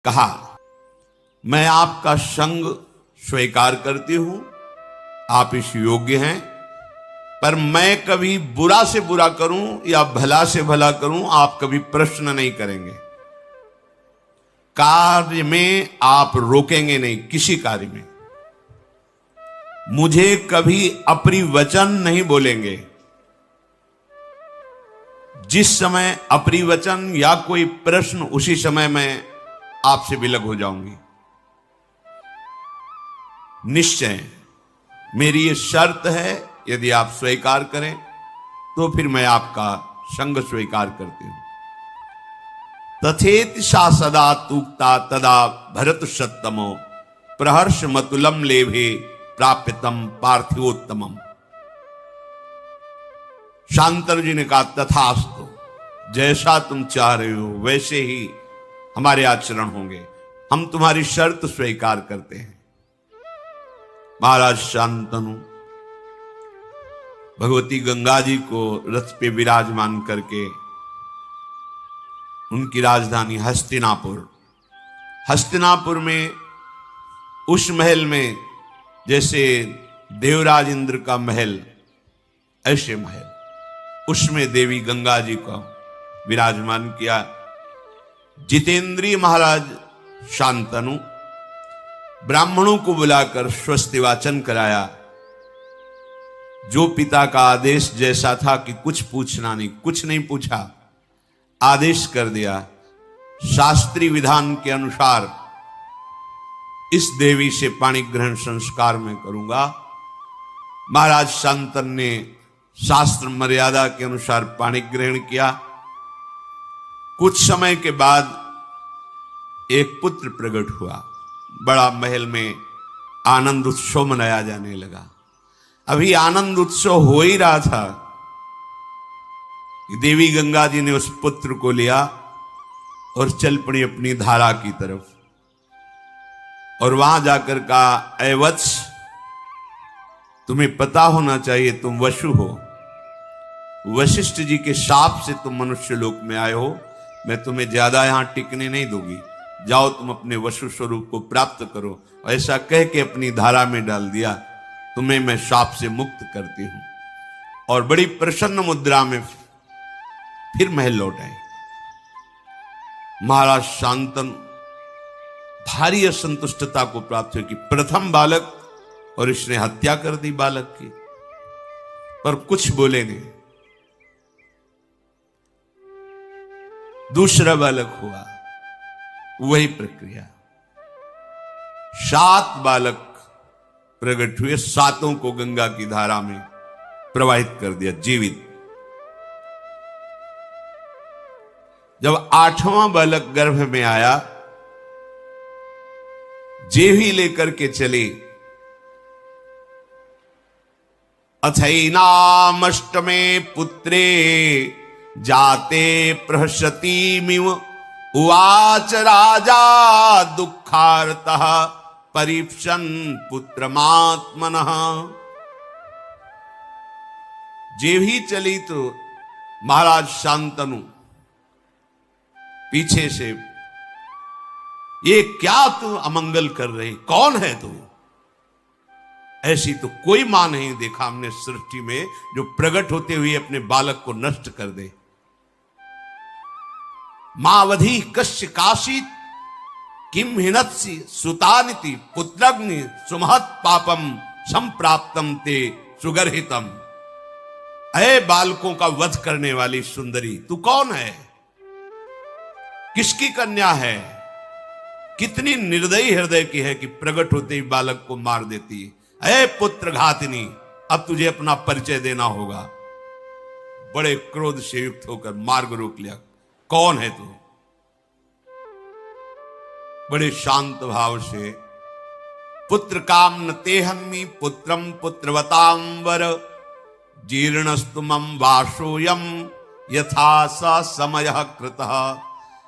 कहा, मैं आपका संग स्वीकार करती हूं, आप इस योग्य हैं, पर मैं कभी बुरा से बुरा करूं या भला से भला करूं, आप कभी प्रश्न नहीं करेंगे। कार्य में आप रोकेंगे नहीं, किसी कार्य में मुझे कभी अपरिवचन नहीं बोलेंगे। जिस समय अपरिवचन या कोई प्रश्न, उसी समय मैं आपसे विलग हो जाऊंगी। निश्चय मेरी ये शर्त है, यदि आप स्वीकार करें तो फिर मैं आपका संग स्वीकार करती हूं। तथेति सा सदा तूक्ता तदा भरत सत्तमो प्रहर्ष मतुलम लेभे प्राप्यतम पार्थिवोत्तमम। शांतनु जी ने कहा, तथास्तु, जैसा तुम चाह रहे हो वैसे ही हमारे आचरण होंगे, हम तुम्हारी शर्त स्वीकार करते हैं। महाराज शांतनु भगवती गंगा जी को रथ पे विराजमान करके उनकी राजधानी हस्तिनापुर में, उस महल में जैसे देवराज इंद्र का महल, ऐसे महल, उसमें देवी गंगा जी को विराजमान किया। जितेंद्रीय महाराज शांतनु ब्राह्मणों को बुलाकर स्वस्ति वाचन कराया। जो पिता का आदेश जैसा था कि कुछ पूछना नहीं, कुछ नहीं पूछा, आदेश कर दिया, शास्त्रीय विधान के अनुसार इस देवी से पाणी ग्रहण संस्कार में करूंगा। महाराज शांतनु ने शास्त्र मर्यादा के अनुसार पाणी ग्रहण किया। कुछ समय के बाद एक पुत्र प्रकट हुआ। बड़ा महल में आनंद उत्सव मनाया जाने लगा। अभी आनंद उत्सव हो ही रहा था कि देवी गंगा जी ने उस पुत्र को लिया और चल पड़ी अपनी धारा की तरफ, और वहां जाकर कहा, ऐ वत्स, तुम्हें पता होना चाहिए तुम वसु हो, वशिष्ठ जी के शाप से तुम मनुष्य लोक में आए हो, मैं तुम्हें ज्यादा यहां टिकने नहीं दूंगी, जाओ तुम अपने वसु स्वरूप को प्राप्त करो। ऐसा कह के अपनी धारा में डाल दिया, तुम्हें मैं शाप से मुक्त करती हूं। और बड़ी प्रसन्न मुद्रा में फिर महल लौट आए। महाराज शांतनु भारी असंतुष्टता को प्राप्त हुई कि प्रथम बालक, और इसने हत्या कर दी बालक की, पर कुछ बोले नहीं। दूसरा बालक हुआ, वही प्रक्रिया। 7 बालक प्रकट हुए, 7 को गंगा की धारा में प्रवाहित कर दिया जीवित। जब 8वां बालक गर्भ में आया, जेवी लेकर के चले। अथैनामष्टमे पुत्रे जाते प्रहसतीमिव उवाच राजा दुःखार्तः परीक्षन् पुत्रमात्मनः। जेवी चली तो महाराज शांतनु पीछे से, ये क्या तू अमंगल कर रही, कौन है तू? ऐसी तो कोई मां नहीं देखा हमने सृष्टि में जो प्रकट होते हुए अपने बालक को नष्ट कर दे। मावधि कश्य काशित किम हिनत्सि सुतानिति पुत्रग्नि सुमहत पापम संप्राप्तम ते सुगर्हितम। अय बालकों का वध करने वाली सुंदरी, तू कौन है? किसकी कन्या है? कितनी निर्दयी हृदय की है कि प्रकट होते ही बालक को मार देती। अय पुत्र घातिनी, अब तुझे अपना परिचय देना होगा। बड़े क्रोध से युक्त होकर मार्ग रोक लिया, कौन है तू? बड़े शांत भाव से, पुत्र काम न तेहन्मी पुत्रम पुत्रवताम वर जीर्णस्तु मम वासोयम यथा स समय कृतः